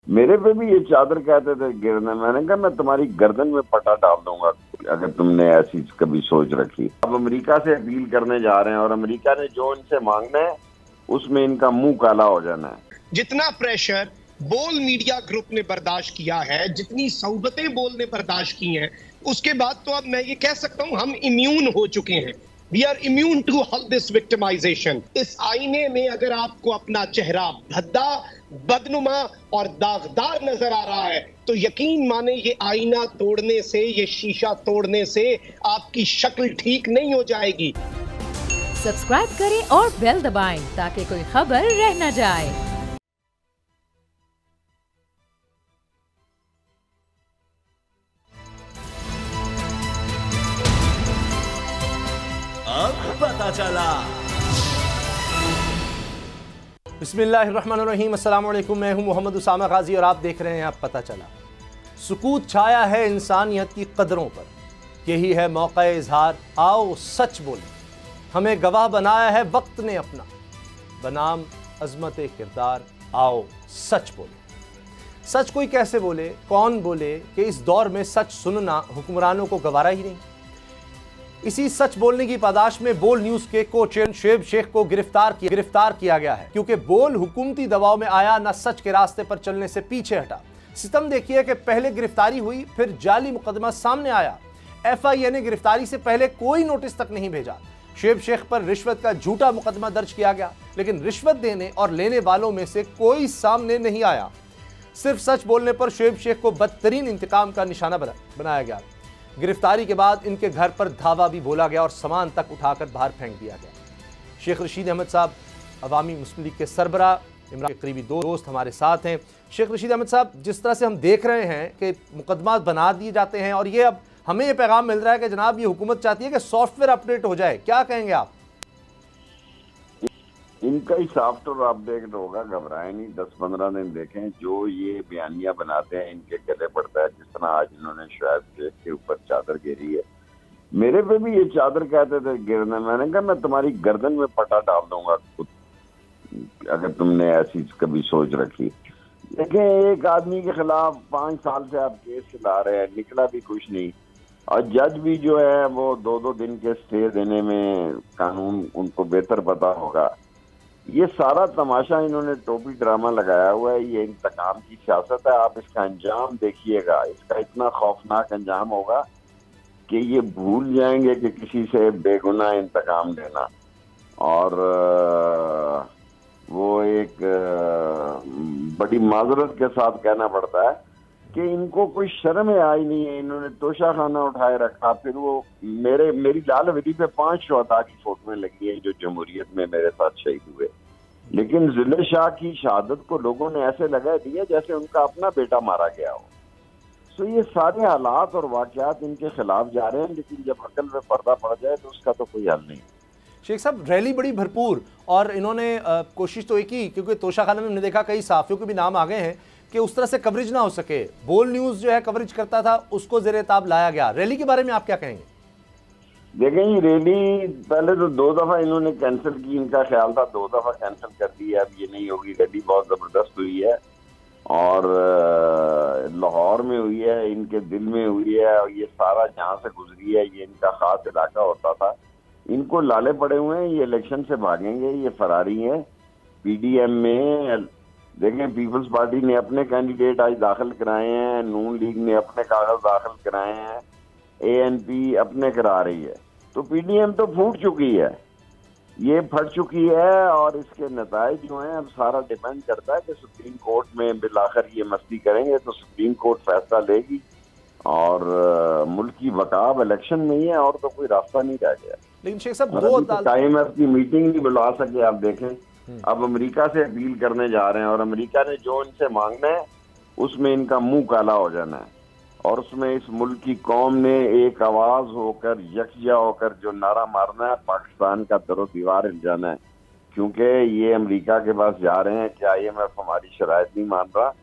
मेरे पे भी ये चादर कहते थे गिरने, मैंने कहा मैं तुम्हारी गर्दन में पटा डाल दूंगा अगर तुमने ऐसी कभी सोच रखी। अब अमेरिका से अपील करने जा रहे हैं और अमेरिका ने जो इनसे मांगना है उसमें इनका मुंह काला हो जाना है। जितना प्रेशर बोल मीडिया ग्रुप ने बर्दाश्त किया है, जितनी सौबतें बोल ने बर्दाश्त की हैं, उसके बाद तो अब मैं ये कह सकता हूं हम इम्यून हो चुके हैं। We are immune to this victimization. इस आईने में अगर आपको अपना चेहरा भद्दा, बदनुमा और दागदार नजर आ रहा है तो यकीन माने ये आईना तोड़ने से, ये शीशा तोड़ने से आपकी शक्ल ठीक नहीं हो जाएगी। सब्सक्राइब करें और बेल दबाएं ताकि कोई खबर रह न जाए। अब पता चला। बिस्मिल्लाहिर्रहमानिर्रहीम, अस्सलाम वालेकुम। मैं हूं मोहम्मद उसामा गाजी और आप देख रहे हैं अब पता चला। सुकूत छाया है इंसानियत की कदरों पर, यही है मौका इजहार, आओ सच बोले। हमें गवाह बनाया है वक्त ने अपना, बनाम अजमत किरदार, आओ सच बोले। सच कोई कैसे बोले, कौन बोले कि इस दौर में सच सुनना हुक्मरानों को गवारा ही नहीं। इसी सच बोलने की पादाश में बोल न्यूज के को चेयरमैन शुएब शेख को गिरफ्तार किया गया है, क्योंकि बोल हुकूमती दबाव में आया, न सच के रास्ते पर चलने से पीछे हटा। सितम देखिए कि पहले गिरफ्तारी हुई, फिर जाली मुकदमा सामने आया। FIA ने गिरफ्तारी से पहले कोई नोटिस तक नहीं भेजा। शुएब शेख पर रिश्वत का झूठा मुकदमा दर्ज किया गया, लेकिन रिश्वत देने और लेने वालों में से कोई सामने नहीं आया। सिर्फ सच बोलने पर शुएब शेख को बदतरीन इंतकाम का निशाना बनाया गया। गिरफ्तारी के बाद इनके घर पर धावा भी बोला गया और सामान तक उठाकर बाहर फेंक दिया गया। शेख रशीद अहमद साहब अवामी मुस्लिम लीग के सरबरा, इमरान के करीबी दोस्त हमारे साथ हैं। शेख रशीद अहमद साहब, जिस तरह से हम देख रहे हैं कि मुकदमा बना दिए जाते हैं और ये अब हमें ये पैगाम मिल रहा है कि जनाब ये हुकूमत चाहती है कि सॉफ्टवेयर अपडेट हो जाए, क्या कहेंगे आप? इनका ही सॉफ्टवेयर अपडेट होगा, घबराए नहीं। 10-15 दिन देखें, जो ये बयानिया बनाते हैं इनके गले पड़ता है। जिस तरह आज इन्होंने शुएब शेख के ऊपर चादर घेरी है, मेरे पे भी ये चादर कहते थे गिरने, मैंने कहा मैं तुम्हारी गर्दन में पटा डाल दूंगा अगर तुमने ऐसी कभी सोच रखी। देखें, एक आदमी के खिलाफ 5 साल से आप केस चला रहे हैं, निकला भी कुछ नहीं, और जज भी जो है वो 2-2 दिन के स्टे देने में कानून उनको बेहतर पता होगा। ये सारा तमाशा इन्होंने टोपी ड्रामा लगाया हुआ है, ये इंतकाम की सियासत है। आप इसका अंजाम देखिएगा, इसका इतना खौफनाक अंजाम होगा कि ये भूल जाएंगे कि किसी से बेगुनाह इंतकाम लेना। और वो एक बड़ी माजरत के साथ कहना पड़ता है कि इनको कोई शर्म आई नहीं है। इन्होंने तोशा खाना उठाए रखा, फिर वो मेरी लाल हवेली पे 5 शहदा की फोटोएं लगी है जो जमहूरियत में मेरे साथ शहीद हुए, लेकिन जिले शाह की शहादत को लोगों ने ऐसे लगा दिया जैसे उनका अपना बेटा मारा गया हो। तो ये सारे हालात और वाकयात इनके खिलाफ जा रहे हैं, लेकिन जब अकल में पर्दा पड़ जाए तो उसका तो कोई हल नहीं। शेख साहब, रैली बड़ी भरपूर और इन्होंने कोशिश तो एक ही, क्योंकि तोशाखाना में हमने देखा कई सहाफ़ियों के भी नाम आ गए हैं कि उस तरह से कवरेज ना हो सके। बोल न्यूज़ जो है कवरेज करता था, उसको ज़ेर-ए-ताब लाया गया। रैली के बारे में आप क्या कहेंगे? देखें, ये रैली पहले तो 2 दफ़ा इन्होंने कैंसिल की, इनका ख्याल था 2 दफ़ा कैंसिल कर दी है, अब ये नहीं होगी। रैली बहुत ज़बरदस्त हुई है और लाहौर में हुई है, इनके दिल में हुई है, और ये सारा जहाँ से गुजरी है ये इनका खास इलाका होता था। इनको लाले पड़े हुए हैं, ये इलेक्शन से भागेंगे, ये फरारी हैं। PDM में देखें, पीपल्स पार्टी ने अपने कैंडिडेट आज दाखिल कराए हैं, नून लीग ने अपने कागज दाखिल कराए हैं, ANP अपने करा रही है। तो PDM तो फूट चुकी है, ये फट चुकी है, और इसके नताइज जो हैं अब सारा डिपेंड करता है कि सुप्रीम कोर्ट में बिलाखिर ये मस्ती करेंगे तो सुप्रीम कोर्ट फैसला लेगी, और मुल्क की वकाब इलेक्शन में ही है, और तो कोई रास्ता नहीं रह गया। लेकिन शेख साहब, 2 IMF की मीटिंग नहीं बुला सके। आप देखें, अब अमेरिका से अपील करने जा रहे हैं और अमेरिका ने जो इनसे मांगना है उसमें इनका मुंह काला हो जाना है, और उसमें इस मुल्क की कौम ने एक आवाज होकर, यकजा होकर जो नारा मारना है, पाकिस्तान का दरो दीवार हिल जाना है। क्योंकि ये अमेरिका के पास जा रहे हैं कि IMF हमारी शराइत नहीं मान रहा,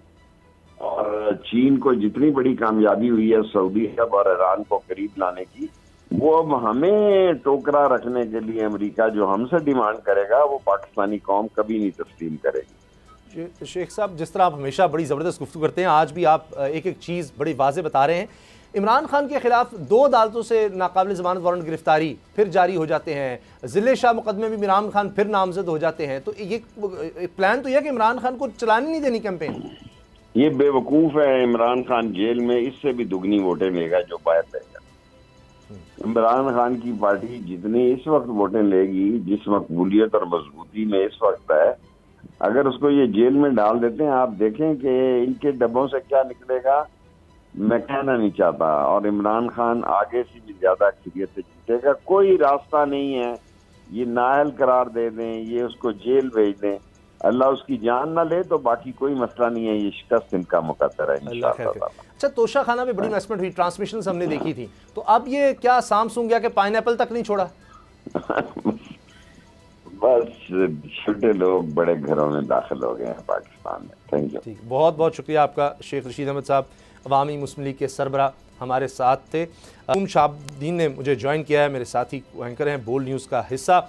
और चीन को जितनी बड़ी कामयाबी हुई है सऊदी अरब और ईरान को करीब लाने की, वो अब हमें टोकरा रखने के लिए अमेरिका जो हमसे डिमांड करेगा वो पाकिस्तानी कौम कभी नहीं तस्लीम करेगी। शेख साहब, जिस तरह आप हमेशा बड़ी ज़बरदस्त गुफ्तगू करते हैं, आज भी आप एक एक चीज़ बड़ी वाज़े बता रहे हैं। इमरान खान के खिलाफ 2 अदालतों से नाकाबिल ज़मानत वारंट गिरफ्तारी फिर जारी हो जाते हैं, ज़िले शाह मुकदमे में इमरान खान फिर नामजद हो जाते हैं। तो ये प्लान तो यह कि इमरान खान को चलाने नहीं देनी कैंपेन। ये बेवकूफ़ है। इमरान खान जेल में इससे भी दुगनी वोटें लेगा जो बाहर लेगा। इमरान खान की पार्टी जितनी इस वक्त वोटें लेगी, जिस मकबूलियत और मजबूती में इस वक्त है, अगर उसको ये जेल में डाल देते हैं, आप देखें कि इनके डब्बों से क्या निकलेगा मैं कहना नहीं चाहता। और इमरान खान आगे से भी ज्यादा अक्सरियत से जीतेगा। कोई रास्ता नहीं है, ये नाअहल करार दे दें, ये उसको जेल भेज दें, अल्लाह उसकी जान ना ले तो बाकी कोई मसला नहीं है। ये शिकस्त इनका मुकद्दर है इंशाअल्लाह। अच्छा, तोशा खाना में बड़ी इन्वेस्टमेंट हुई, ट्रांसमिशन हमने देखी थी, तो अब ये क्या सामसुंग गया कि पाइनएप्पल तक नहीं छोड़ा? बस छोटे लोग बड़े घरों में दाखिल हो गए हैं पाकिस्तान में। Thank you. ठीक, बहुत बहुत शुक्रिया आपका। शेख रशीद अहमद साहब, अवामी मुस्लिम लीग के सरबरा, हमारे साथ थे। शाहबुद्दीन ने मुझे ज्वाइन किया है, मेरे साथी एंकर हैं, बोल्ड न्यूज़ का हिस्सा।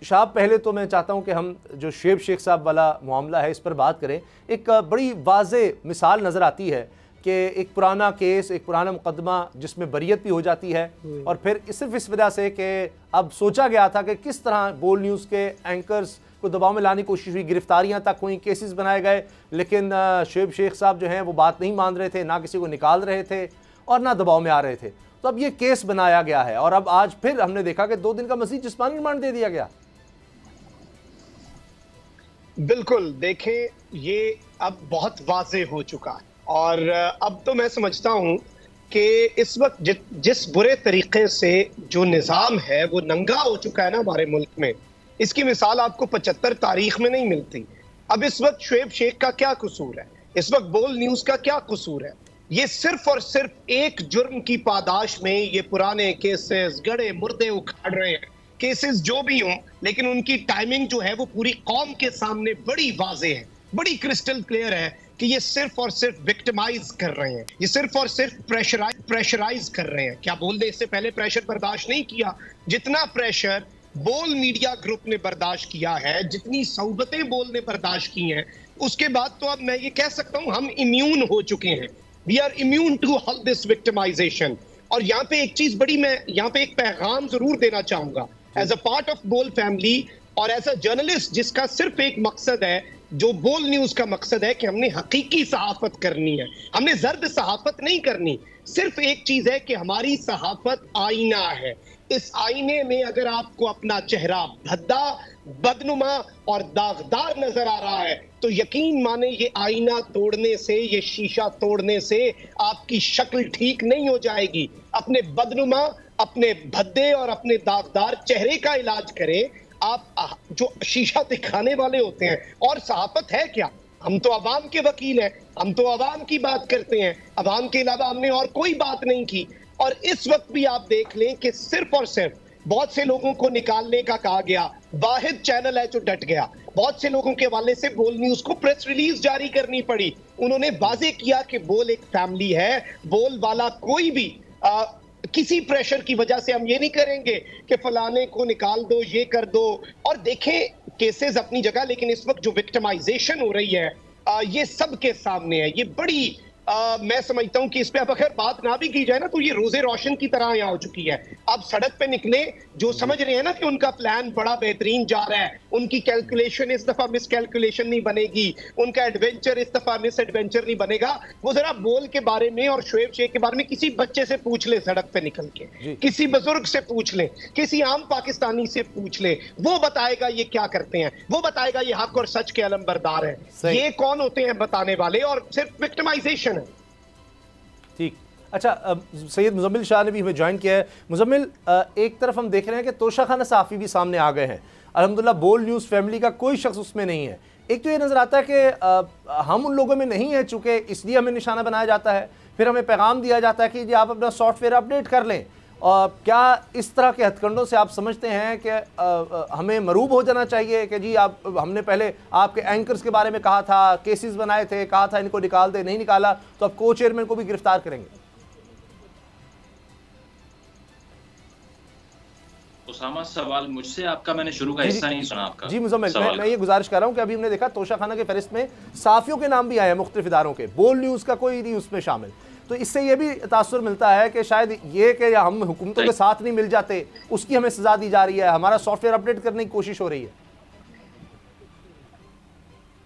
शाह, पहले तो मैं चाहता हूं कि हम जो शुएब शेख साहब वाला मामला है इस पर बात करें। एक बड़ी वाज़े मिसाल नज़र आती है कि एक पुराना केस, एक पुराना मुकदमा जिसमें बरियत भी हो जाती है, और फिर सिर्फ इस वजह से कि अब सोचा गया था कि किस तरह बोल्ड न्यूज़ के एंकर्स को दबाव में लाने की कोशिश हुई, गिरफ्तारियां तक हुई, केसेस बनाए गए, लेकिन शुएब शेख साहब जो हैं वो बात नहीं मान रहे थे, ना किसी को निकाल रहे थे और ना दबाव में आ रहे थे। तो अब ये केस बनाया गया है और अब आज फिर हमने देखा कि 2 दिन का मज़ीद जिस्मानी रिमांड दे दिया गया। बिल्कुल, देखें, ये अब बहुत वाज़े हो चुका है और अब तो मैं समझता हूं कि इस वक्त जिस बुरे तरीके से जो निज़ाम है वो नंगा हो चुका है ना हमारे मुल्क में, इसकी मिसाल आपको 75 तारीख में नहीं मिलती। अब इस वक्त शुएब शेख का क्या कसूर है, इस वक्त बोल्ड न्यूज़ का क्या कसूर है? ये सिर्फ और सिर्फ एक जुर्म की पादाश में ये पुराने केसेस, गड़े मुर्दे उखाड़ रहे हैं। केसेस जो भी हों, लेकिन उनकी टाइमिंग जो है वो पूरी कौम के सामने बड़ी वाज़े है, बड़ी क्रिस्टल क्लियर है कि ये सिर्फ और सिर्फ विक्टिमाइज कर रहे हैं, ये सिर्फ और सिर्फ प्रेशराइज कर रहे हैं। क्या बोल दे, इससे पहले प्रेशर बर्दाश्त नहीं किया जितना प्रेशर बोल मीडिया ग्रुप ने बर्दाश्त किया है, जितनी सौबतें बोल ने बर्दाश्त की हैं, उसके बाद तो अब मैं ये कह सकता हूं हम इम्यून हो चुके हैं। We are immune to all this victimization. और यहाँ पे एक चीज बड़ी, मैं यहाँ पे एक पैगाम जरूर देना चाहूंगा एज अ पार्ट ऑफ बोल फैमिली और एज अ जर्नलिस्ट, जिसका सिर्फ एक मकसद है, जो बोल न्यूज का मकसद है कि हमने हकीकी सहाफत करनी है, हमने जर्द सहाफत नहीं करनी। सिर्फ एक चीज है कि हमारी सहाफत आईना है। इस आईने में अगर आपको अपना चेहरा भद्दा, बदनुमा और दागदार नजर आ रहा है तो यकीन माने ये आईना तोड़ने से, ये शीशा तोड़ने से आपकी शक्ल ठीक नहीं हो जाएगी। अपने बदनुमा, अपने भद्दे और अपने दागदार चेहरे का इलाज करें। आप जो शीशा दिखाने वाले होते हैं, और सहाफत है क्या? हम तो अवाम के वकील हैं, हम तो अवाम की बात करते हैं, अवाम के अलावा हमने और कोई बात नहीं की। और इस वक्त भी आप देख लें कि सिर्फ और सिर्फ बहुत से लोगों को निकालने का कहा गया, वाहिद चैनल है जो डट गया। बहुत से लोगों के हवाले से बोल न्यूज को प्रेस रिलीज जारी करनी पड़ी। उन्होंने वाजे किया कि बोल एक फैमिली है, बोल वाला कोई भी किसी प्रेशर की वजह से हम ये नहीं करेंगे कि फलाने को निकाल दो, ये कर दो। और देखें, केसेस अपनी जगह, लेकिन इस वक्त जो विक्टिमाइजेशन हो रही है ये सबके सामने है। ये बड़ी मैं समझता हूं कि इस पे अब अगर बात ना भी की जाए ना तो ये रोजे रोशन की तरह यहाँ हो चुकी है। अब सड़क पे निकले जो समझ रहे हैं ना कि उनका प्लान बड़ा बेहतरीन जा रहा है, उनकी कैलकुलेशन इस दफा मिस कैलकुलेशन नहीं बनेगी, उनका एडवेंचर इस दफा मिस एडवेंचर नहीं बनेगा। वो जरा बोल के बारे में और शुएब शेख के बारे में किसी बच्चे से पूछ ले, सड़क पे निकल के किसी बुजुर्ग से पूछ ले, किसी आम पाकिस्तानी से पूछ ले, वो बताएगा ये क्या करते हैं, वो बताएगा ये हक और सच के अलमबरदार है। ये कौन होते हैं बताने वाले, और सिर्फ विक्टिमाइजेशन। ठीक, अच्छा, सैयद मुजम्मिल शाह ने भी हमें ज्वाइन किया है। मुजम्मिल, एक तरफ हम देख रहे हैं कि तोशा खाना सहाफ़ी भी सामने आ गए हैं, अल्हम्दुलिल्लाह बोल्ड न्यूज़ फैमिली का कोई शख्स उसमें नहीं है। एक तो ये नज़र आता है कि हम उन लोगों में नहीं है, चूँकि इसलिए हमें निशाना बनाया जाता है, फिर हमें पैगाम दिया जाता है कि जी आप अपना सॉफ्टवेयर अपडेट कर लें। और क्या इस तरह के हथकंडों से आप समझते हैं कि हमें मरूब हो जाना चाहिए कि जी आप, हमने पहले आपके एंकर्स के बारे में कहा था, केसेस बनाए थे, कहा था इनको निकाल दे, नहीं निकाला, तो अब को चेयरमैन को भी गिरफ्तार करेंगे? उसामा, सवाल मुझसे आपका मैंने शुरू का हिस्सा नहीं सुना आपका। जी मुजम्मिल, मैं ये गुजारिश कर रहा हूँ कि अभी हमने देखा तोशाखाना के फहरिस्त में साफियों के नाम भी आए हैं मुख्तलिफ इदारों के, बोल न्यूज़ का कोई नहीं उसमें शामिल, तो इससे ये भी तासुर मिलता है कि शायद ये कि हम हुकूमतों के साथ नहीं मिल जाते उसकी हमें सजा दी जा रही है, हमारा सॉफ्टवेयर अपडेट करने की कोशिश हो रही है।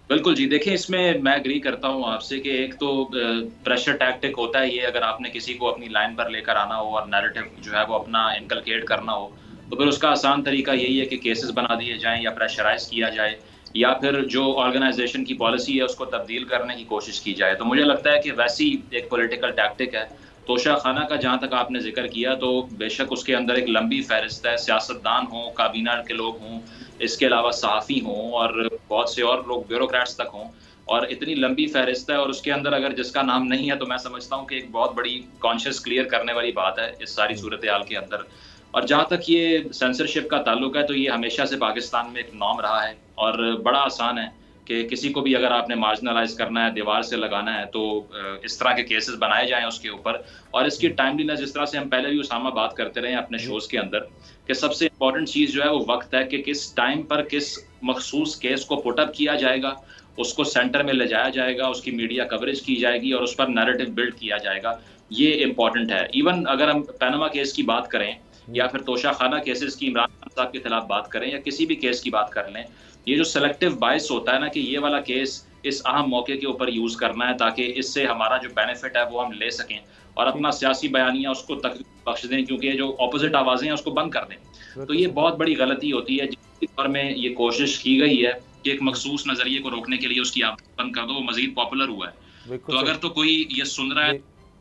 बिल्कुल जी, देखिए इसमें मैं एग्री करता हूँ आपसे कि एक तो प्रेशर टैक्टिक होता है ये, अगर आपने किसी को अपनी लाइन पर लेकर आना हो और नैरेटिव जो है वो अपना इनकलकेट करना हो तो फिर उसका आसान तरीका यही है कि केसेस बना दिए जाएं या प्रेशराइज किया जाए या फिर जो ऑर्गेनाइजेशन की पॉलिसी है उसको तब्दील करने की कोशिश की जाए। तो मुझे लगता है कि वैसी एक पॉलिटिकल टैक्टिक है। तोशाखाना का जहाँ तक आपने जिक्र किया तो बेशक उसके अंदर एक लंबी फहरिस्त है, सियासतदान हों, काबीना के लोग हों, इसके अलावा सहाफ़ी हों और बहुत से और लोग ब्यूरोक्रेट्स तक हों, और इतनी लंबी फहरिस्त है और उसके अंदर अगर जिसका नाम नहीं है तो मैं समझता हूँ कि एक बहुत बड़ी कॉन्शियस क्लियर करने वाली बात है इस सारी सूरत हाल के अंदर। और जहाँ तक ये सेंसरशिप का ताल्लुक है तो ये हमेशा से पाकिस्तान में एक नॉर्म रहा है और बड़ा आसान है कि किसी को भी अगर आपने मार्जिनलाइज करना है, दीवार से लगाना है तो इस तरह के केसेस बनाए जाएं उसके ऊपर। और इसकी टाइमलीनेस, जिस तरह से हम पहले भी उसामा बात करते रहे हैं अपने शोज़ के अंदर कि सबसे इंपॉर्टेंट चीज़ जो है वो वक्त है कि किस टाइम पर किस मखसूस केस को पुटअप किया जाएगा, उसको सेंटर में ले जाया जाएगा, उसकी मीडिया कवरेज की जाएगी और उस पर नैरेटिव बिल्ड किया जाएगा। ये इंपॉर्टेंट है। इवन अगर हम पनामा केस की बात करें या फिर तोशाखाना केसेस की इमरान खान साहब के खिलाफ बात करें या किसी भी केस की बात कर लें, ये जो सेलेक्टिव बायस होता है ना कि ये वाला केस इस अहम मौके के ऊपर यूज़ करना है ताकि इससे हमारा जो बेनिफिट है वो हम ले सकें और अपना सियासी बयानिया उसको तकलीफ बख्श दें क्योंकि जो अपोजिट आवाज़ें हैं उसको बंद कर दें। तो ये बहुत बड़ी गलती होती है जिसके दौर में ये कोशिश की गई है कि एक मखसूस नज़रिए को रोकने के लिए उसकी आवाज़ बंद कर दो, वो मज़ीद पॉपुलर हुआ है। तो अगर तो कोई ये सुन रहा है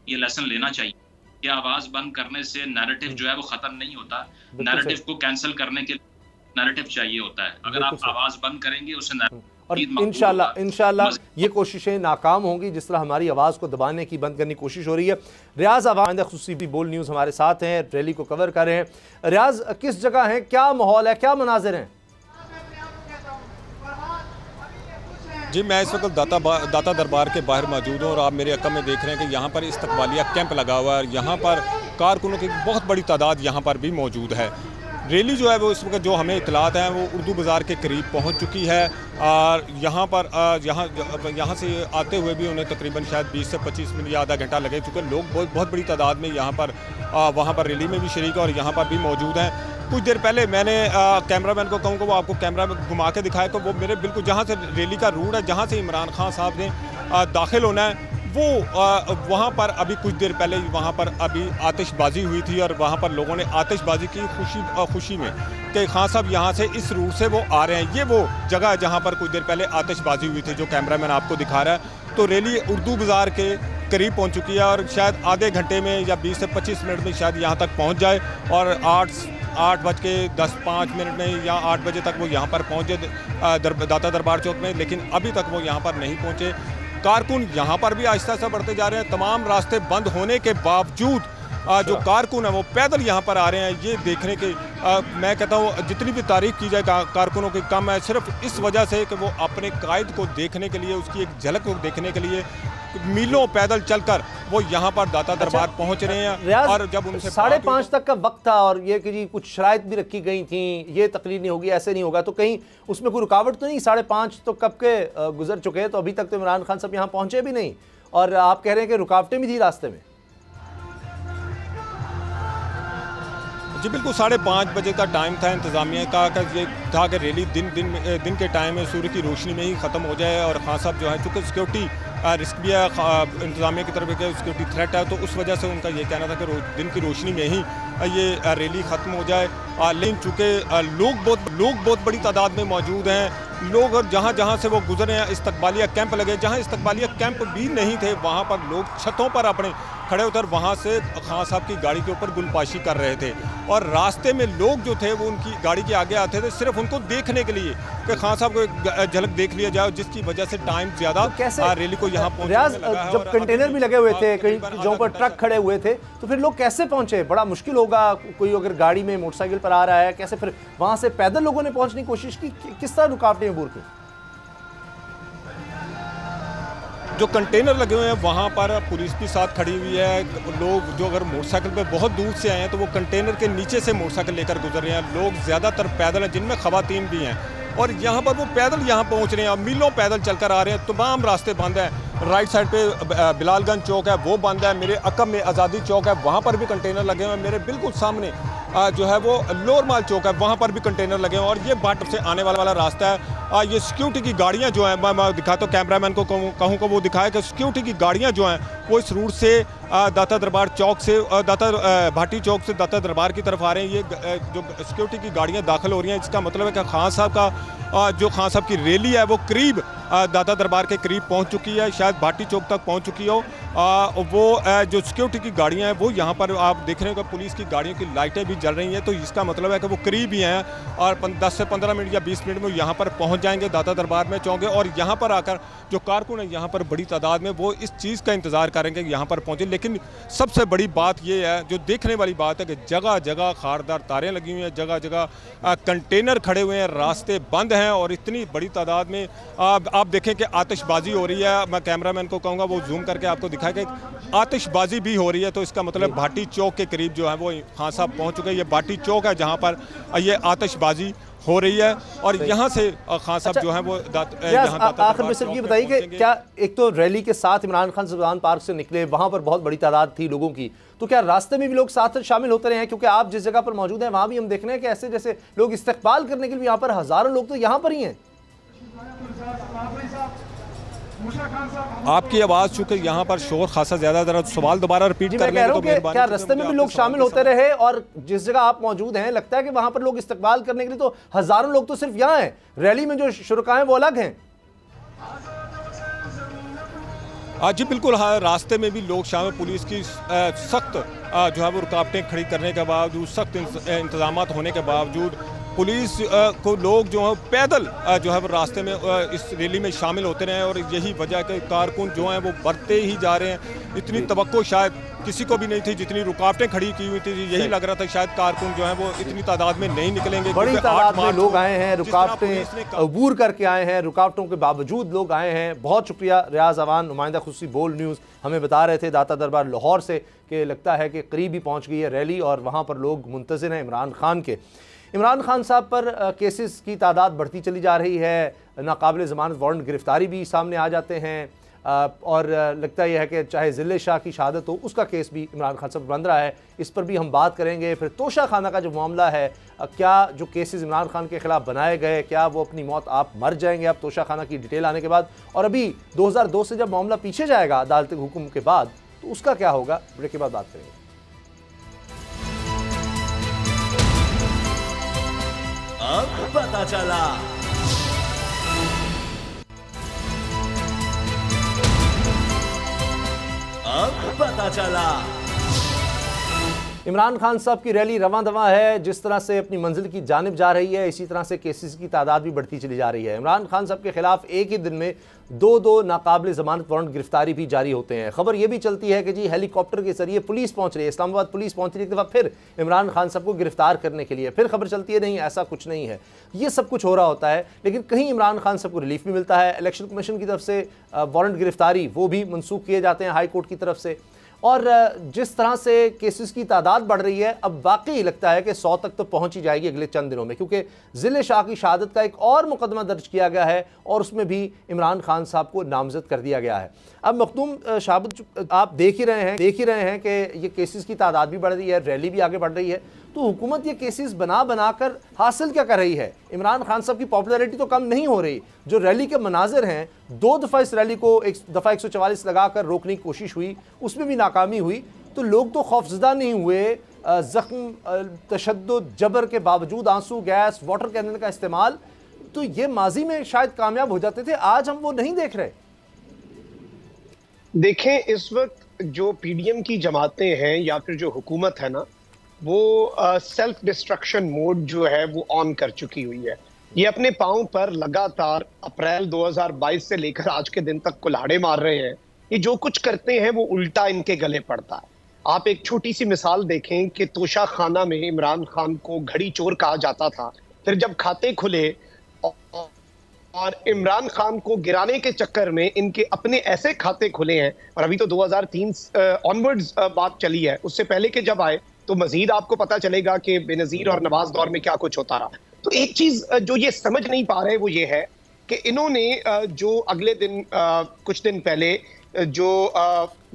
ये लेसन लेना चाहिए कि आवाज़ बंद करने से नैरेटिव जो है वो ख़त्म नहीं होता, नैरेटिव को कैंसिल करने के नैरेटिव चाहिए होता है। अगर आप आवाज़ बंद करेंगे उससे और इंशाल्लाह ये कोशिशें नाकाम होंगी जिस तरह हमारी आवाज़ को दबाने की, बंद करने की कोशिश हो रही है। रियाज आवाज़ खुसूसी बोल न्यूज़ हमारे साथ हैं, रैली को कवर कर रहे हैं। रियाज, किस जगह हैं, क्या माहौल है, क्या मनाजिर हैं? जी, मैं इस वक्त दाता दरबार के बाहर मौजूद हूँ और आप मेरे अक्म में देख रहे हैं कि यहाँ पर इस्तकबालिया कैंप लगा हुआ है और यहाँ पर कारकुनों की बहुत बड़ी तादाद यहाँ पर भी मौजूद है। रैली जो है वो इस वक्त जो हमें इतलात हैं वो उर्दू बाज़ार के करीब पहुँच चुकी है और यहाँ पर यहाँ से आते हुए भी उन्हें तकरीबन शायद 20 से 25 मिनट या आधा घंटा लगे, चूँकि लोग बहुत बड़ी तादाद में यहाँ पर वहाँ पर रैली में भी शरीक है और यहाँ पर भी मौजूद हैं। कुछ देर पहले मैंने कैमरामैन को कहूँ कि वो आपको कैमरा में घुमा के दिखाए तो वो मेरे बिल्कुल जहाँ से रैली का रूट है, जहाँ से इमरान खान साहब ने दाखिल होना है, वो वहाँ पर अभी कुछ देर पहले वहाँ पर अभी आतिशबाजी हुई थी और वहाँ पर लोगों ने आतिशबाजी की खुशी में कि खान साहब यहाँ से इस रूट से वो आ रहे हैं। ये वो जगह है जहाँ पर कुछ देर पहले आतिशबाजी हुई थी जो कैमरामैन आपको दिखा रहा है। तो रैली उर्दू बाज़ार के करीब पहुँच चुकी है और शायद आधे घंटे में या 20 से 25 मिनट में शायद यहाँ तक पहुँच जाए और 8:10-5 में या 8 बजे तक वो यहाँ पर पहुँचे दाता दरबार चौक में, लेकिन अभी तक वो यहाँ पर नहीं पहुँचे। कारकुन यहाँ पर भी आहिस्ता आहिस्ता बढ़ते जा रहे हैं। तमाम रास्ते बंद होने के बावजूद जो कारकुन है वो पैदल यहाँ पर आ रहे हैं। ये देखने के मैं कहता हूँ जितनी भी तारीफ की जाए कारकुनों की कम है, सिर्फ इस वजह से कि वो अपने कायद को देखने के लिए, उसकी एक झलक को देखने के लिए मीलों पैदल चलकर वो यहाँ पर दाता दरबार पहुँच रहे हैं। और जब उनसे 5:30 तक का वक्त था और ये कि जी कुछ शराइत भी रखी गई थी, ये तकरीर नहीं होगी, ऐसे नहीं होगा, तो कहीं उसमें कोई रुकावट तो नहीं? 5:30 तो कब के गुजर चुके हैं, तो अभी तक तो इमरान खान साहब यहाँ पहुँचे भी नहीं और आप कह रहे हैं कि रुकावटें भी थी रास्ते में। जी बिल्कुल, 5:30 बजे का टाइम था इंतज़ामिया का, ये था कि रैली दिन के टाइम में सूर्य की रोशनी में ही ख़त्म हो जाए और खान साहब जो है चूँकि सिक्योरिटी रिस्क भी है इंतज़ामिया की तरफ एक सिक्योरिटी थ्रेट है, तो उस वजह से उनका ये कहना था कि दिन की रोशनी में ही ये रैली ख़त्म हो जाए। लेकिन चूँकि लोग बहुत बड़ी तादाद में मौजूद हैं, लोग और जहाँ से वो गुजरे हैं इस्तकबालिया कैंप लगे, जहाँ इस्तकबालिया कैंप भी नहीं थे वहाँ पर लोग छतों पर अपने खड़े उतर वहाँ से खान साहब की गाड़ी के ऊपर गुलपाशी कर रहे थे और रास्ते में लोग जो थे वो उनकी गाड़ी के आगे आते थे सिर्फ उनको देखने के लिए कि खान साहब को एक झलक देख लिया जाए, जिसकी वजह से टाइम ज़्यादा रैली को यहाँ पहुँचने लगा है। जब कंटेनर भी लगे हुए थे, कहीं जगहों पर ट्रक खड़े हुए थे, तो फिर लोग कैसे पहुँचे? बड़ा मुश्किल होगा, कोई अगर गाड़ी में मोटरसाइकिल पर आ रहा है, कैसे फिर वहाँ से पैदल लोगों ने पहुँचने की कोशिश की? किस तरह रुकावटें दूर की? जो कंटेनर लगे हुए हैं वहाँ पर पुलिस भी साथ खड़ी हुई है। लोग जो अगर मोटरसाइकिल पे बहुत दूर से आए हैं तो वो कंटेनर के नीचे से मोटरसाइकिल लेकर गुजर रहे हैं। लोग ज़्यादातर पैदल हैं, जिनमें ख़वातीन भी हैं, और यहाँ पर वो पैदल यहाँ पहुँच रहे हैं। मीलों पैदल चलकर आ रहे हैं। तमाम रास्ते बंद हैं। राइट साइड पे बिलालगंज चौक है वो बंद है। मेरे अकब में आज़ादी चौक है, वहाँ पर भी कंटेनर लगे हुए हैं। मेरे बिल्कुल सामने जो है वो लोअर माल चौक है, वहाँ पर भी कंटेनर लगे हुए हैं। और ये बाट से आने वाला रास्ता है। ये सिक्योरिटी की गाड़ियाँ जो हैं, मैं दिखाता हूँ, कैमरामैन को कहूँगा वो दिखाए कि सिक्योरिटी की गाड़ियाँ जो हैं वो इस रूट से दाता दरबार चौक से भाटी चौक से दाता दरबार की तरफ आ रहे हैं। ये जो सिक्योरिटी की गाड़ियाँ दाखिल हो रही हैं, इसका मतलब है कि खान साहब का जो खान साहब की रैली है वो करीब दाता दरबार के करीब पहुंच चुकी है, शायद भाटी चौक तक पहुंच चुकी हो। वो जो सिक्योरिटी की गाड़ियां हैं वो यहाँ पर आप देख रहे हो कि पुलिस की गाड़ियों की लाइटें भी जल रही हैं, तो इसका मतलब है कि वो करीब ही हैं और 10 से 15 मिनट या 20 मिनट में यहाँ पर पहुँच जाएंगे, दाता दरबार में चौंके। और यहाँ पर आकर जो कारकुन है यहाँ पर बड़ी तादाद में वो इस चीज़ का इंतज़ार करेंगे कि यहाँ पर पहुँचे। लेकिन सबसे बड़ी बात ये है, जो देखने वाली बात है, कि जगह जगह खारदार तारें लगी हुई हैं, जगह जगह कंटेनर खड़े हुए हैं, रास्ते बंद हैं। और इतनी बड़ी तादाद में आप देखें कि आतिशबाजी हो रही है। मैं कैमरामैन को कहूँगा वो जूम करके आपको दिखाए कि आतिशबाजी भी हो रही है। तो इसका मतलब भाटी चौक के करीब जो है वो खान साहब पहुँच चुके हैं। ये भाटी चौक है जहाँ पर ये आतिशबाजी हो रही है। और यहाँ से खान साहब जो है वो आखिर में सिर्फ ये बताइए कि क्या एक तो रैली के साथ इमरान खान सुल्तान पार्क से निकले, वहाँ पर बहुत बड़ी तादाद थी लोगों की, तो क्या रास्ते में भी लोग साथ शामिल होते रहे हैं? क्योंकि आप जिस जगह पर मौजूद हैं वहाँ भी हम देख रहे हैं कि ऐसे जैसे लोग इस्तकबाल करने के लिए यहाँ पर हज़ारों लोग तो यहाँ पर ही हैं। आपकी आवाज़ चूंकि यहाँ पर शोर खासा ज़्यादा, जरा सवाल दोबारा रिपीट कर लें तो मेहरबानी। क्या रास्ते में भी लोग शामिल होते रहे? और जिस जगह आप मौजूद हैं लगता है कि वहाँ पर लोग इस्तकबाल करने के लिए तो हज़ारों लोग तो सिर्फ यहाँ हैं, रैली में जो शुरका हैं वो अलग हैं। जी बिल्कुल, हाँ, रास्ते में भी लोग शामिल। पुलिस की सख्त जो है वो रुकावटें खड़ी करने के बावजूद, सख्त इंतजाम होने के बावजूद पुलिस को लोग जो है पैदल जो है वो रास्ते में इस रैली में शामिल होते रहे। और यही वजह के कारकुन जो हैं वो बढ़ते ही जा रहे हैं। इतनी तवक्को शायद किसी को भी नहीं थी, जितनी रुकावटें खड़ी की हुई थी, यही लग रहा था शायद कारकुन जो हैं वो इतनी तादाद में नहीं निकलेंगे। बड़ी तादाद में लोग आए हैं, रुकावटें अबूर करके आए हैं, रुकावटों के बावजूद लोग आए हैं। बहुत शुक्रिया रियाज अवान, नुमाइंदा खुसूसी बोल न्यूज़, हमें बता रहे थे दाता दरबार लाहौर से कि लगता है कि करीब ही पहुँच गई है रैली और वहाँ पर लोग मुंतज़िर हैं इमरान खान के। इमरान खान साहब पर केसेस की तादाद बढ़ती चली जा रही है, नाकाबिल ज़मानत वारंट गिरफ्तारी भी सामने आ जाते हैं। और लगता यह है कि चाहे ज़िले शाह की शहादत हो, उसका केस भी इमरान खान साहब बन रहा है। इस पर भी हम बात करेंगे। फिर तोशा खाना का जो मामला है, क्या जो केसेस इमरान खान के खिलाफ बनाए गए, क्या वो अपनी मौत आप मर जाएंगे अब तोशा खाना की डिटेल आने के बाद? और अभी 2002 से जब मामला पीछे जाएगा अदालती हुक्म के बाद, तो उसका क्या होगा? ब्रेक के बाद बात करेंगे। अब पता चला। अब पता चला। इमरान खान साहब की रैली रवां दवां है। जिस तरह से अपनी मंजिल की जानिब जा रही है, इसी तरह से केसेस की तादाद भी बढ़ती चली जा रही है। इमरान खान साहब के खिलाफ एक ही दिन में दो नाकाबिल ज़मानत वारंट गिरफ्तारी भी जारी होते हैं। खबर यह भी चलती है कि जी हेलीकॉप्टर के जरिए पुलिस पहुंच रही है, इस्लामाबाद पुलिस पहुंच रही है एक दफ़ा फिर इमरान खान साहब को गिरफ्तार करने के लिए। फिर खबर चलती है नहीं, ऐसा कुछ नहीं है, ये सब कुछ हो रहा होता है। लेकिन कहीं इमरान खान साहब को रिलीफ भी मिलता है। इलेक्शन कमीशन की तरफ से वारंट गिरफ्तारी वो भी मनसूख किए जाते हैं हाई कोर्ट की तरफ से। और जिस तरह से केसेस की तादाद बढ़ रही है, अब वाकई लगता है कि 100 तक तो पहुंच ही जाएगी अगले चंद दिनों में, क्योंकि ज़िले शाह की शहादत का एक और मुकदमा दर्ज किया गया है और उसमें भी इमरान खान साहब को नामजद कर दिया गया है। अब मखदूम शाहबत, आप देख ही रहे हैं कि ये केसेस की तादाद भी बढ़ रही है, रैली भी आगे बढ़ रही है। तो हुकूमत ये केसेस बना कर हासिल क्या कर रही है? इमरान खान साहब की पॉपुलैरिटी तो कम नहीं हो रही। जो रैली के मनाजिर हैं, 2 दफ़ा इस रैली को एक दफ़ा 144 लगाकर रोकने की कोशिश हुई, उसमें भी नाकामी हुई। तो लोग तो खौफजदा नहीं हुए। ज़ख्म, तशद्दुद, जबर के बावजूद आंसू गैस, वाटर कैनन का इस्तेमाल, तो ये माजी में शायद कामयाब हो जाते थे, आज हम वो नहीं देख रहे। देखें, इस वक्त जो पीडीएम की जमातें हैं या फिर जो हुकूमत है ना, वो सेल्फ डिस्ट्रक्शन मोड जो है वो ऑन कर चुकी हुई है। ये अपने पांव पर लगातार अप्रैल 2022 से लेकर आज के दिन तक कुल्हाड़े मार रहे हैं। ये जो कुछ करते हैं वो उल्टा इनके गले पड़ता है। आप एक छोटी सी मिसाल देखें कि तोशा खाना में इमरान खान को घड़ी चोर कहा जाता था, फिर जब खाते खुले और इमरान खान को गिराने के चक्कर में इनके अपने ऐसे खाते खुले हैं। और अभी तो 2003 ऑनवर्ड्स बात चली है, उससे पहले के जब आए तो मजीद आपको पता चलेगा कि बेनजीर और नवाज दौर में क्या कुछ होता रहा। तो एक चीज जो ये समझ नहीं पा रहे वो ये है कि इन्होंने जो अगले दिन कुछ दिन पहले जो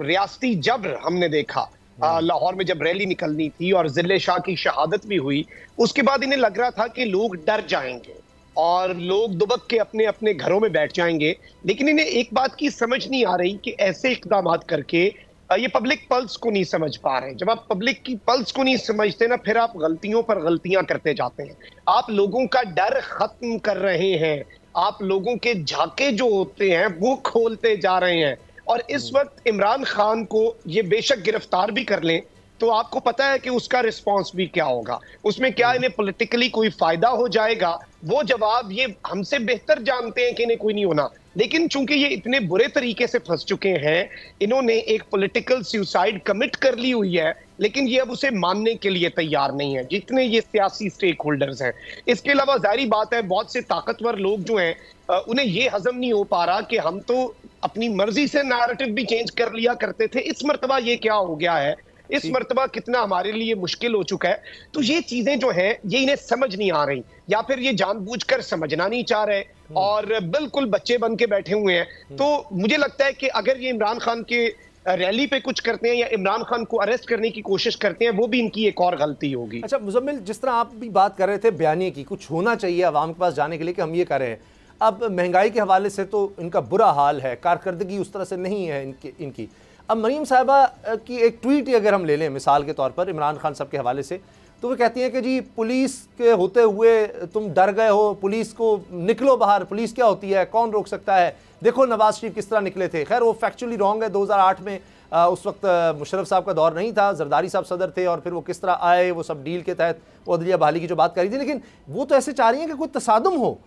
रियासती जबर हमने देखा, लाहौर में जब रैली निकलनी थी और जिले शाह की शहादत भी हुई, उसके बाद इन्हें लग रहा था कि लोग डर जाएंगे और लोग दुबक के अपने अपने घरों में बैठ जाएंगे। लेकिन इन्हें एक बात की समझ नहीं आ रही कि ऐसे इक़दाम करके ये पब्लिक पल्स को नहीं समझ पा रहे। जब आप पब्लिक की पल्स को नहीं समझते ना, फिर आप गलतियों पर गलतियां करते जाते हैं। आप लोगों का डर खत्म कर रहे हैं, आप लोगों के झाके जो होते हैं वो खोलते जा रहे हैं। और इस वक्त इमरान खान को ये बेशक गिरफ्तार भी कर लें तो आपको पता है कि उसका रिस्पांस भी क्या होगा, उसमें क्या इन्हें पॉलिटिकली कोई फायदा हो जाएगा, वो जवाब ये हमसे बेहतर जानते हैं कि इन्हें कोई नहीं होना। लेकिन चूंकि ये इतने बुरे तरीके से फंस चुके हैं, इन्होंने एक पॉलिटिकल सुसाइड कमिट कर ली हुई है, लेकिन ये अब उसे मानने के लिए तैयार नहीं है जितने ये सियासी स्टेक होल्डर्स हैं। इसके अलावा जाहिर बात है बहुत से ताकतवर लोग जो हैं उन्हें ये हजम नहीं हो पा रहा कि हम तो अपनी मर्जी से नैरेटिव भी चेंज कर लिया करते थे, इस मर्तबा ये क्या हो गया है, इस मर्तबा कितना हमारे लिए मुश्किल हो चुका है। तो ये चीजें जो हैं ये इन्हें समझ नहीं आ रही, या फिर ये जानबूझकर समझना नहीं चाह रहे और बिल्कुल बच्चे बन के बैठे हुए हैं। तो मुझे लगता है कि अगर ये इमरान खान के रैली पे कुछ करते हैं या इमरान खान को अरेस्ट करने की कोशिश करते हैं, वो भी इनकी एक और गलती होगी। अच्छा मुजम्मिल, जिस तरह आप भी बात कर रहे थे बयानिए की, कुछ होना चाहिए अवाम के पास जाने के लिए कि हम ये कर रहे हैं। अब महंगाई के हवाले से तो इनका बुरा हाल है, कारकर्दगी उस तरह से नहीं है इनकी। अब मरीम साहिबा की एक ट्वीट ही अगर हम ले लें मिसाल के तौर पर इमरान खान साहब के हवाले से, तो वो कहती हैं कि जी पुलिस के होते हुए तुम डर गए हो, पुलिस को निकलो बाहर, पुलिस क्या होती है, कौन रोक सकता है, देखो नवाज शरीफ किस तरह निकले थे। खैर वो फैक्चुअली रॉन्ग है, 2008 में उस वक्त मुशर्रफ साहब का दौर नहीं था, जरदारी साहब सदर थे और फिर वो किस तरह आए, वो सब डील के तहत वो अदलिया बहाली की जो बात करी थी। लेकिन वो तो ऐसे चाह रही हैं कि कोई तसादुम हो।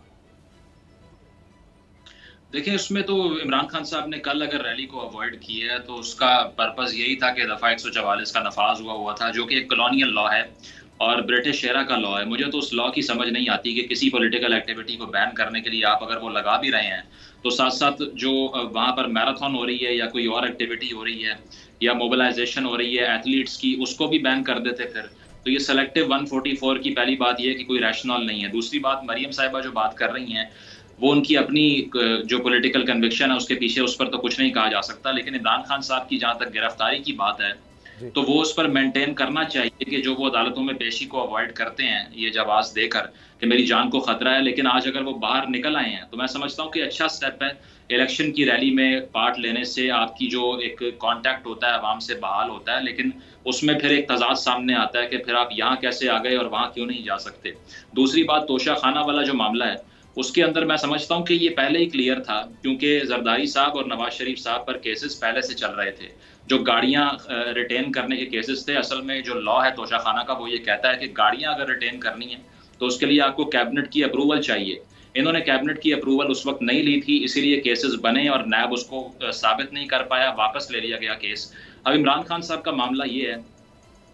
देखिए उसमें तो इमरान खान साहब ने कल अगर रैली को अवॉइड किया है तो उसका पर्पस यही था कि दफ़ा 144 का नफाज हुआ था, जो कि एक कॉलोनियल लॉ है और ब्रिटिश शेरा का लॉ है। मुझे तो उस लॉ की समझ नहीं आती कि किसी पॉलिटिकल एक्टिविटी को बैन करने के लिए आप अगर वो लगा भी रहे हैं तो साथ साथ जो वहाँ पर मैराथन हो रही है या कोई और एक्टिविटी हो रही है या मोबिलाइजेशन हो रही है एथलीट्स की, उसको भी बैन कर देते फिर। तो ये सेलेक्टिव 144 की पहली बात ये है कि कोई रैशनल नहीं है। दूसरी बात, मरियम साहिबा जो बात कर रही हैं वो उनकी अपनी जो पॉलिटिकल कन्विक्शन है उसके पीछे, उस पर तो कुछ नहीं कहा जा सकता। लेकिन इमरान खान साहब की जहाँ तक गिरफ्तारी की बात है तो वो उस पर मेंटेन करना चाहिए कि जो वो अदालतों में पेशी को अवॉइड करते हैं ये जवाब देकर कि मेरी जान को खतरा है, लेकिन आज अगर वो बाहर निकल आए हैं तो मैं समझता हूँ कि अच्छा स्टेप है। इलेक्शन की रैली में पार्ट लेने से आपकी जो एक कांटेक्ट होता है आवाम से बहाल होता है, लेकिन उसमें फिर एक तजाद सामने आता है कि फिर आप यहाँ कैसे आ गए और वहाँ क्यों नहीं जा सकते। दूसरी बात, तोशा खाना वाला जो मामला है उसके अंदर मैं समझता हूँ कि ये पहले ही क्लियर था, क्योंकि जरदारी साहब और नवाज शरीफ साहब पर केसेस पहले से चल रहे थे। जो गाड़ियाँ रिटेन करने के केसेस थे, असल में जो लॉ है तोशा खाना का वो ये कहता है कि गाड़ियाँ अगर रिटेन करनी है तो उसके लिए आपको कैबिनेट की अप्रूवल चाहिए। इन्होंने कैबिनेट की अप्रूवल उस वक्त नहीं ली थी, इसीलिए केसेस बने और नैब उसको साबित नहीं कर पाया, वापस ले लिया गया केस। अब इमरान खान साहब का मामला ये है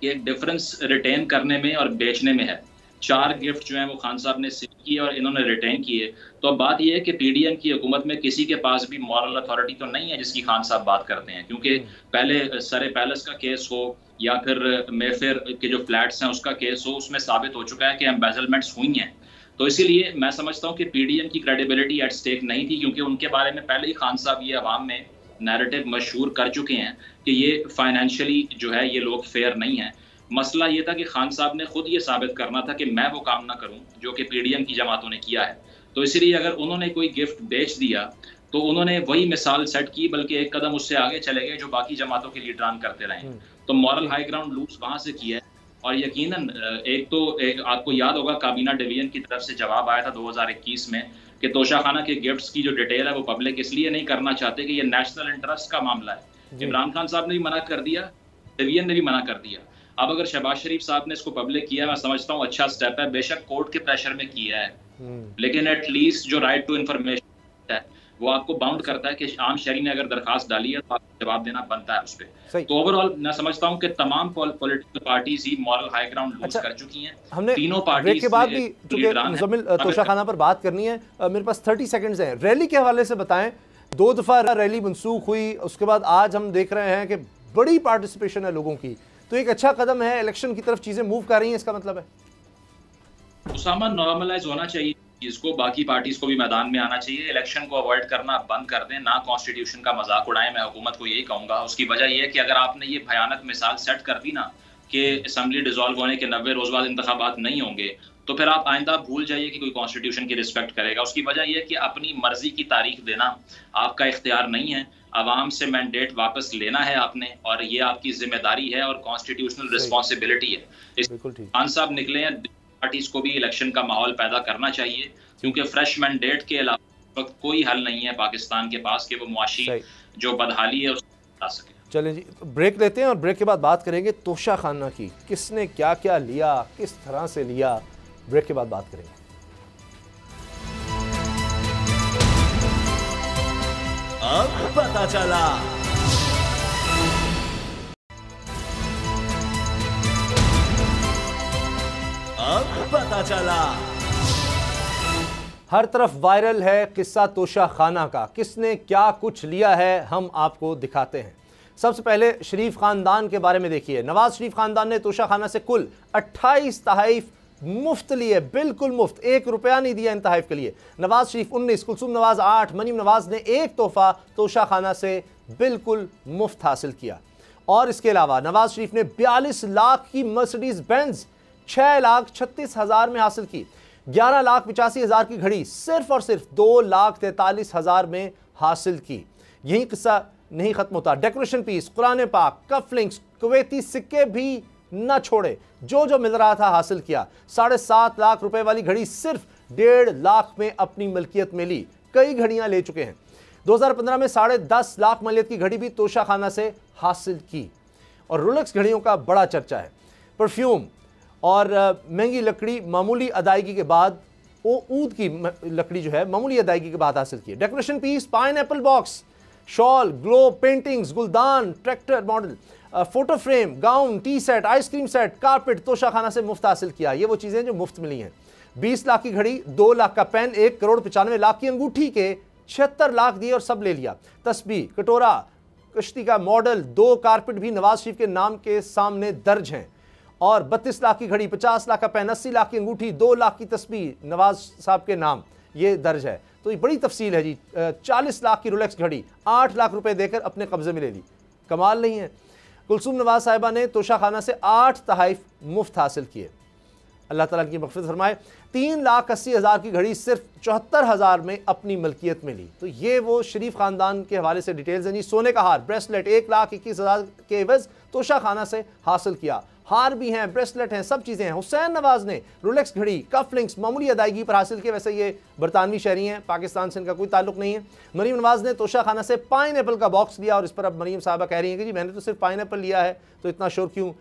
कि एक डिफरेंस रिटेन करने में और बेचने में है। 4 गिफ्ट जो हैं वो खान साहब ने सील किए और इन्होंने रिटेन किए। तो अब बात यह है कि पीडीएम की हुकूमत में किसी के पास भी मॉरल अथॉरिटी तो नहीं है जिसकी खान साहब बात करते हैं, क्योंकि पहले सरे पैलेस का केस हो या फिर मेफेयर के जो फ्लैट्स हैं उसका केस हो, उसमें साबित हो चुका है कि एम्बेजलमेंट्स हुई हैं। तो इसीलिए मैं समझता हूँ कि पीडीएम की क्रेडिबिलिटी एट स्टेक नहीं थी, क्योंकि उनके बारे में पहले ही खान साहब ये अवाम में नैरेटिव मशहूर कर चुके हैं कि ये फाइनेंशियली जो है ये लोग फेयर नहीं है। मसला ये था कि खान साहब ने खुद ये साबित करना था कि मैं वो काम ना करूं जो कि पीडीएम की जमातों ने किया है। तो इसीलिए अगर उन्होंने कोई गिफ्ट बेच दिया तो उन्होंने वही मिसाल सेट की, बल्कि एक कदम उससे आगे चले गए जो बाकी जमातों के लीडरान करते रहे। तो मॉरल हाई ग्राउंड लूज वहां से किया है। और यकीनन एक आपको याद होगा काबीना डिवीजन की तरफ से जवाब आया था 2021 में कि तोशा खाना के गिफ्ट्स की जो डिटेल है वो पब्लिक इसलिए नहीं करना चाहते कि ये नेशनल इंटरेस्ट का मामला है। इमरान खान साहब ने भी मना कर दिया, डिवीजन ने भी मना कर दिया। अब अगर शहबाज शरीफ साहब ने इसको पब्लिक किया, मैं समझता हूँ अच्छा स्टेप है। बेशक कोर्ट के प्रेशर में किया है, लेकिन एटलीस्ट जो राइट टू इंफॉर्मेशन है वो आपको बाउंड करता है कि आम शहरी ने अगर दरखास्त डाली है तो आपको जवाब देना बनता है उस पर। तो ओवरऑल मैं समझता हूँ कि तमाम पॉलिटिकल पार्टीज ही मॉरल हाई ग्राउंड लूज कर चुकी हैं। हमने तीनों पार्टी के बाद भी मुज़म्मिल तोशाखाना पर बात करनी है, मेरे पास 30 सेकंड्स हैं। रैली के हवाले से बताएं, 2 दफ़ा रैली मनसूख हुई, उसके बाद आज हम देख रहे हैं कि बड़ी पार्टिसिपेशन है लोगों की, तो एक अच्छा कदम है, इलेक्शन की तरफ चीजें मूव कर रही हैं, इसका मतलब है उसामा नॉर्मलाइज होना चाहिए इसको, बाकी पार्टीज को भी मैदान में आना चाहिए, इलेक्शन को अवॉइड करना बंद कर दें, ना कॉन्स्टिट्यूशन का मजाक उड़ाएं। मैं हुकूमत को यही कहूंगा। उसकी वजह यह है कि अगर आपने ये भयानक मिसाल सेट कर दी ना कि असेंबली डिसॉल्व होने के 90 रोज बाद इंतखाबात नहीं होंगे, तो फिर आप आइंदा भूल जाइए कि कोई कॉन्स्टिट्यूशन की रिस्पेक्ट करेगा। उसकी वजह यह है कि अपनी मर्जी की तारीख देना आपका इख्तियार नहीं है, आवाम से मैंडेट वापस लेना है आपने, और ये आपकी जिम्मेदारी है और कॉन्स्टिट्यूशनल रिस्पॉन्सिबिलिटी है। खान साहब निकले हैं, पार्टीज को भी इलेक्शन का माहौल पैदा करना चाहिए, क्योंकि फ्रेश मैंडेट के अलावा वक्त कोई हल नहीं है पाकिस्तान के पास कि वो मुआशी जो बदहाली है उसको बता सके। चलें जी, ब्रेक लेते हैं और ब्रेक के बाद बात करेंगे तोशाखाना की, किसने क्या क्या लिया, किस तरह से लिया। ब्रेक के बाद बात करेंगे। अब पता चला। अब पता चला। हर तरफ वायरल है किस्सा तोशाखाना का, किसने क्या कुछ लिया है हम आपको दिखाते हैं। सबसे पहले शरीफ खानदान के बारे में देखिए। नवाज शरीफ खानदान ने तोशाखाना से कुल 28 तहाइफ मुफ्त लिए, बिल्कुल मुफ्त, 1 रुपया नहीं दिया इन तहाइफ के लिए। नवाज शरीफ 19, कुलसूम नवाज 8, मरीम नवाज ने 1 तोहफा तोशाखाना से बिल्कुल मुफ्त हासिल किया। और इसके अलावा नवाज शरीफ ने 42 लाख की मर्सिडीज बेंज 6,36,000 में हासिल की। 11,85,000 की घड़ी सिर्फ और सिर्फ 2,43,000 में हासिल की। यही किस्सा नहीं खत्म होता, डेकोरेशन पीस, कुरान पाक, कफलिंग्स, कुवैती सिक्के भी न छोड़े, जो जो मिल रहा था हासिल किया। 7.5 लाख रुपए वाली घड़ी सिर्फ 1.5 लाख में अपनी मलकियत में ली, कई घड़ियां ले चुके हैं। 2015 में 10.5 लाख मलियत की घड़ी भी तोशाखाना से हासिल की। और रोलेक्स घड़ियों का बड़ा चर्चा है। परफ्यूम और महंगी लकड़ी मामूली अदायगी के बाद, वो ऊद की लकड़ी जो है मामूली अदायगी के बाद हासिल की। Decoration piece, pineapple box, shawl, globe, paintings, गुलदान, tractor model, photo frame, gown, tea set, ice cream set, carpet Toshakhana से मुफ्त हासिल किया। ये वो चीज़ें जो मुफ्त मिली हैं। 20 लाख की घड़ी, 2 लाख का पेन, 1,95,00,000 की अंगूठी के 76 लाख दिए और सब ले लिया। तस्बीह, कटोरा, कश्ती का मॉडल, 2 कारपेट भी नवाज शरीफ के नाम के सामने दर्ज हैं। और 32 लाख की घड़ी, 50 लाख का पेन, 80 लाख की अंगूठी, 2 लाख की तस्बीह नवाज साहब के नाम, ये दर्ज है। तो ये बड़ी तफसील है जी। 40 लाख की रोलेक्स घड़ी 8 लाख रुपए देकर अपने कब्जे में ले ली, कमाल नहीं है। कुलसूम नवाज साहिबा ने तोशाखाना से 8 तहाइफ मुफ्त हासिल किए, अल्लाह ताला की मग़फ़िरत फरमाए। 3,80,000 की घड़ी सिर्फ 74,000 में अपनी मलकियत में ली। तो ये वो शरीफ खानदान के हवाले से डिटेल्स हैं जी। सोने का हार, ब्रेसलेट 1,21,000 के एवज तोशाखाना से हासिल किया। हार भी हैं, ब्रेसलेट हैं, सब चीज़ें हैं। हुसैन नवाज ने रोलेक्स घड़ी, कफलिंग्स मामूली अदायगी पर हासिल किए। वैसे ये बरतानवी शहरी हैं, पाकिस्तान से इनका कोई ताल्लुक नहीं है। मरीम नवाज ने तोशाखाना से पाइनएप्पल का बॉक्स लिया और इस पर अब मरीम साहबा कह रही हैं कि जी मैंने तो सिर्फ पाइनएप्पल लिया है, तो इतना शोर क्यों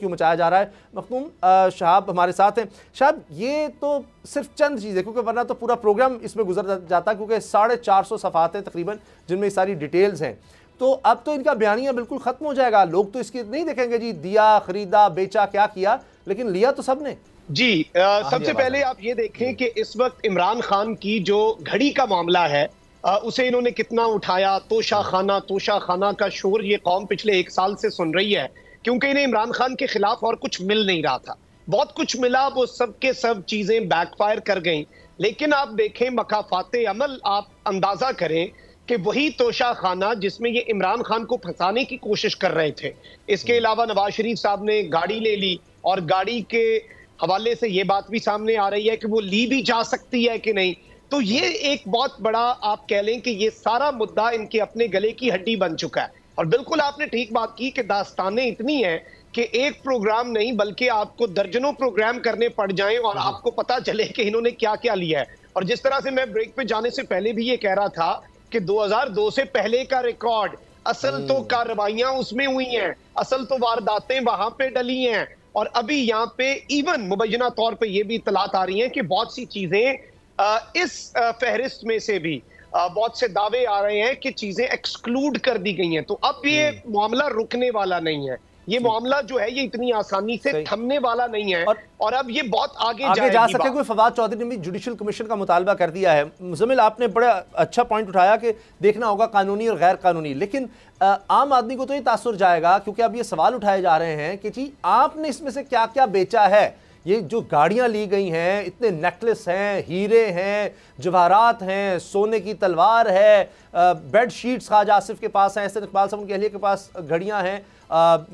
मचाया जा रहा है। मखदूम शहाब हमारे साथ हैं। शहाब, ये तो सिर्फ चंद चीज़ें, क्योंकि वरना तो पूरा प्रोग्राम इसमें गुजर जाता, क्योंकि 450 सफ़ात हैं तकरीबन जिनमें सारी डिटेल्स हैं। तो अब तो इनका बयानिया बिल्कुल खत्म हो जाएगा, लोग तो इसकी नहीं देखेंगे जी दिया, खरीदा, बेचा, क्या किया, लेकिन लिया तो सबने जी। सबसे पहले आप ये देखें कि इस वक्त इमरान खान की जो घड़ी का मामला है उसे इन्होंने कितना उठाया। तोशाखाना का शोर ये कौम पिछले 1 साल से सुन रही है, क्योंकि इन्हें इमरान खान के खिलाफ और कुछ मिल नहीं रहा था। बहुत कुछ मिला, वो सब के सब चीजें बैकफायर कर गई। लेकिन आप देखें मकाफाते अमल, आप अंदाजा करें कि वही तोशाखाना जिसमें ये इमरान खान को फंसाने की कोशिश कर रहे थे। इसके अलावा नवाज शरीफ साहब ने गाड़ी ले ली, और गाड़ी के हवाले से ये बात भी सामने आ रही है कि वो ली भी जा सकती है कि नहीं। तो ये एक बहुत बड़ा, आप कह लें कि ये सारा मुद्दा इनके अपने गले की हड्डी बन चुका है। और बिल्कुल आपने ठीक बात की कि दास्तानें इतनी हैं कि एक प्रोग्राम नहीं बल्कि आपको दर्जनों प्रोग्राम करने पड़ जाएं और आपको पता चले कि इन्होंने क्या क्या लिया है। और जिस तरह से मैं ब्रेक पे जाने से पहले भी ये कह रहा था कि 2002 से पहले का रिकॉर्ड, असल तो कार्रवाइयां उसमें हुई हैं, असल तो वारदातें वहां पे डली हैं। और अभी यहाँ पे इवन मुबैना तौर पे ये भी इतलात आ रही हैं कि बहुत सी चीजें इस फहरिस्त में से भी बहुत से दावे आ रहे हैं कि चीजें एक्सक्लूड कर दी गई हैं। तो अब ये मामला रुकने वाला नहीं है, ये मामला जो है ये इतनी आसानी से थमने वाला नहीं है और अब ये बहुत आगे जा सके। कोई फवाद चौधरी ने भी जुडिशल कमीशन का मुतालबा कर दिया है। मुजम्मिल, आपने बड़ा अच्छा पॉइंट उठाया कि देखना होगा कानूनी और गैर कानूनी, लेकिन आम आदमी को तो ये तासुर जाएगा, क्योंकि अब ये सवाल उठाए जा रहे हैं कि जी आपने इसमें से क्या क्या बेचा है। ये जो गाड़ियां ली गई हैं, इतने नेकलेस हैं, हीरे हैं, जवाहरात हैं, सोने की तलवार है, बेड शीट्स ख्वाजा आसिफ के पास हैं, एहसन इकबाल साहब उनके अहलिया के पास घड़ियां हैं,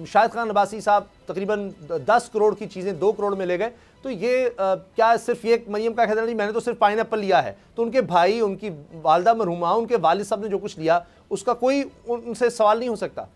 शाहिद खान अब्बासी साहब तकरीबन 10 करोड़ की चीज़ें 2 करोड़ में ले गए। तो ये क्या सिर्फ ये मरियम का कहना नहीं, मैंने तो सिर्फ पाइनएप्पल लिया है, तो उनके भाई, उनकी वालदा मरहुमा, उनके वालिद साहब ने जो कुछ लिया उसका कोई उनसे सवाल नहीं हो सकता।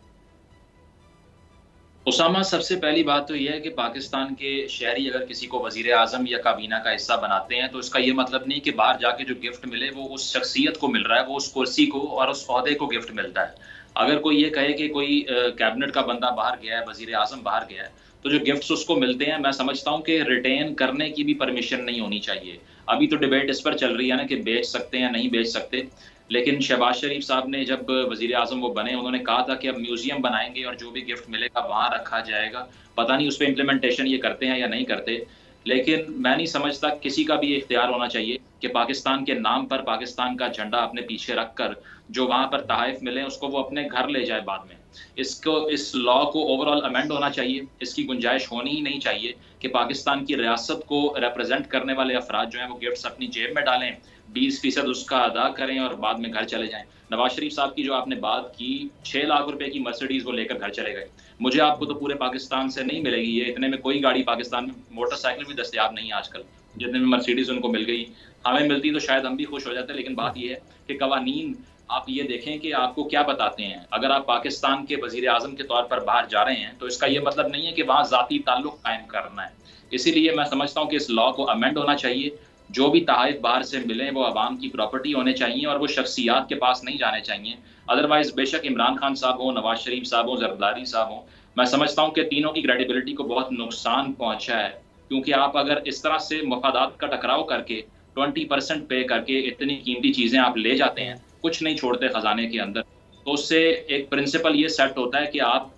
उसामा, सबसे पहली बात तो यह है कि पाकिस्तान के शहरी अगर किसी को वजीर आज़म या काबीना का हिस्सा बनाते हैं तो इसका ये मतलब नहीं कि बाहर जाके जो गिफ्ट मिले वो उस शख्सियत को मिल रहा है, वो उस कुर्सी को और उस ओहदे को गिफ्ट मिलता है। अगर कोई ये कहे कि कोई कैबिनेट का बंदा बाहर गया है, वजीर आज़म बाहर गया है, तो जो गिफ्ट्स उसको मिलते हैं, मैं समझता हूँ कि रिटेन करने की भी परमिशन नहीं होनी चाहिए। अभी तो डिबेट इस पर चल रही है ना कि बेच सकते हैं या नहीं बेच सकते, लेकिन शहबाज शरीफ साहब ने जब वजीर आज़म वो बने, उन्होंने कहा था कि अब म्यूजियम बनाएंगे और जो भी गिफ्ट मिलेगा वहाँ रखा जाएगा। पता नहीं उस पर इम्प्लीमेंटेशन ये करते हैं या नहीं करते, लेकिन मैं नहीं समझता किसी का भी इख्तियार होना चाहिए कि पाकिस्तान के नाम पर पाकिस्तान का झंडा अपने पीछे रखकर जो वहाँ पर तहाइफ मिले उसको वो अपने घर ले जाए बाद में। इस लॉ को ओवरऑल अमेंड होना चाहिए। इसकी गुंजाइश होनी ही नहीं चाहिए कि पाकिस्तान की रियासत को रिप्रेजेंट करने वाले अफराद जो हैं वो गिफ्ट्स अपनी जेब में डालें, 20% उसका अदा करें और बाद में घर चले जाएं। नवाज शरीफ साहब की जो आपने बात की, 6 लाख रुपए की मर्सिडीज वो लेकर घर चले गए। मुझे आपको तो पूरे पाकिस्तान से नहीं मिलेगी ये, इतने में कोई गाड़ी पाकिस्तान में, मोटरसाइकिल भी दस्तयाब नहीं है आजकल, जितने में मर्सिडीज उनको मिल गई। हमें मिलती तो शायद हम भी खुश हो जाते, लेकिन बात यह है कि कवानीन आप ये देखें कि आपको क्या बताते हैं। अगर आप पाकिस्तान के वजीर आज़म के तौर पर बाहर जा रहे हैं तो इसका ये मतलब नहीं है कि वहाँ ज़ाती ताल्लुक कायम करना है। इसीलिए मैं समझता हूँ कि इस लॉ को अमेंड होना चाहिए। जो भी तहाइफ बाहर से मिले वो आवाम की प्रॉपर्टी होने चाहिए और वो शख्सियात के पास नहीं जाने चाहिए। अदरवाइज बेशक इमरान खान साहब हो, नवाज शरीफ साहब हो, जरदारी साहब हो, मैं समझता हूँ कि तीनों की क्रेडिबिलिटी को बहुत नुकसान पहुँचा है। क्योंकि आप अगर इस तरह से मफादात का टकराव करके 20% पे करके इतनी कीमती चीज़ें आप ले जाते हैं, कुछ नहीं छोड़ते खजाने के अंदर, तो उससे एक प्रिंसिपल ये सेट होता है कि आप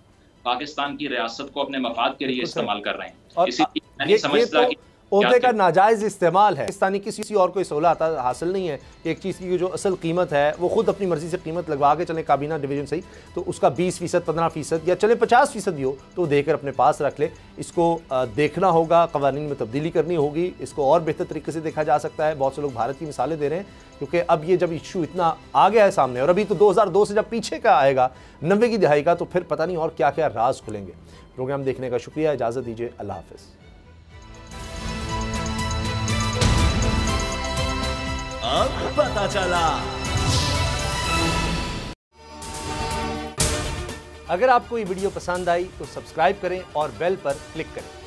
पाकिस्तान की रियासत को अपने मफाद के लिए इस्तेमाल कर रहे हैं। इसीलिए मैं नहीं समझता कि ओहदे का नाजायज़ इस्तेमाल है। पाकिस्तानी किसी और को सहूलत हासिल नहीं है कि एक चीज़ की जो असल कीमत है वो खुद अपनी मर्जी से कीमत लगवा के चले, काबीना डिवीजन सही तो उसका 20%, 15% या चले 50% भी हो तो देकर अपने पास रख ले। इसको देखना होगा, कवानीन में तब्दीली करनी होगी, इसको और बेहतर तरीके से देखा जा सकता है। बहुत से लोग भारत की मिसालें दे रहे हैं, क्योंकि अब ये जब इशू इतना आ गया है सामने, और अभी तो 2002 से जब पीछे का आएगा 90 की दहाई का, तो फिर पता नहीं और क्या क्या राज खुलेंगे। प्रोग्राम देखने का शुक्रिया, इजाज़त दीजिए, अल्लाह हाफ़िज़। अब पता चला। अगर आपको ये वीडियो पसंद आई तो सब्सक्राइब करें और बेल पर क्लिक करें।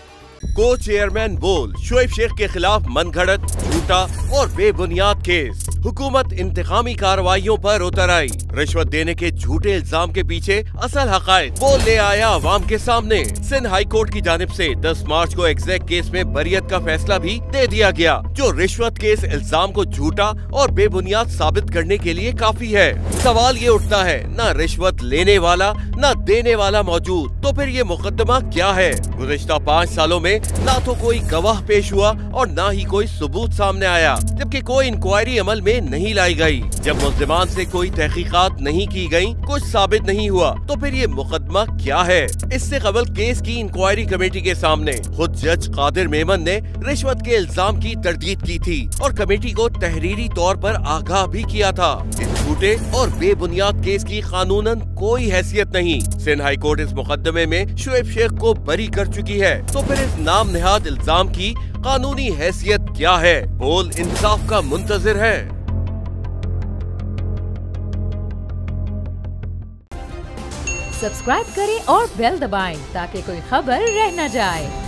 को चेयरमैन बोल, शोएब शेख के खिलाफ मनगढ़ंत, झूठा और बेबुनियाद केस। हुकूमत इंतकामी कार्रवाइयों पर उतर आई। रिश्वत देने के झूठे इल्जाम के पीछे असल हकायक वो ले आया अवाम के सामने। सिंध हाई कोर्ट की जानिब से 10 मार्च को एग्जैक्ट केस में बरियत का फैसला भी दे दिया गया, जो रिश्वत के इस इल्जाम को झूठा और बेबुनियाद साबित करने के लिए काफी है। सवाल ये उठता है, न रिश्वत लेने वाला न देने वाला मौजूद, तो फिर ये मुकदमा क्या है? गुज़िश्ता 5 सालों में ना तो कोई गवाह पेश हुआ और ना ही कोई सबूत सामने आया, जबकि कोई इंक्वायरी अमल में नहीं लाई गई। जब मुल्ज़िमान से कोई तहकीकात नहीं की गई, कुछ साबित नहीं हुआ, तो फिर ये मुकदमा क्या है? इससे कबल केस की इंक्वायरी कमेटी के सामने खुद जज कादिर मेमन ने रिश्वत के इल्जाम की तरदीद की थी और कमेटी को तहरीरी तौर पर आगाह भी किया था। इस झूठे और बेबुनियाद केस की कानूनन कोई हैसियत नहीं। सिंध हाई कोर्ट इस मुकदमे में शोएब शेख को बरी कर चुकी है, तो फिर इस नाम नेहाद इल्जाम की कानूनी हैसियत क्या है? बोल इंसाफ का मुंतजिर है। सब्सक्राइब करें और बेल दबाएं ताकि कोई खबर रह न जाए।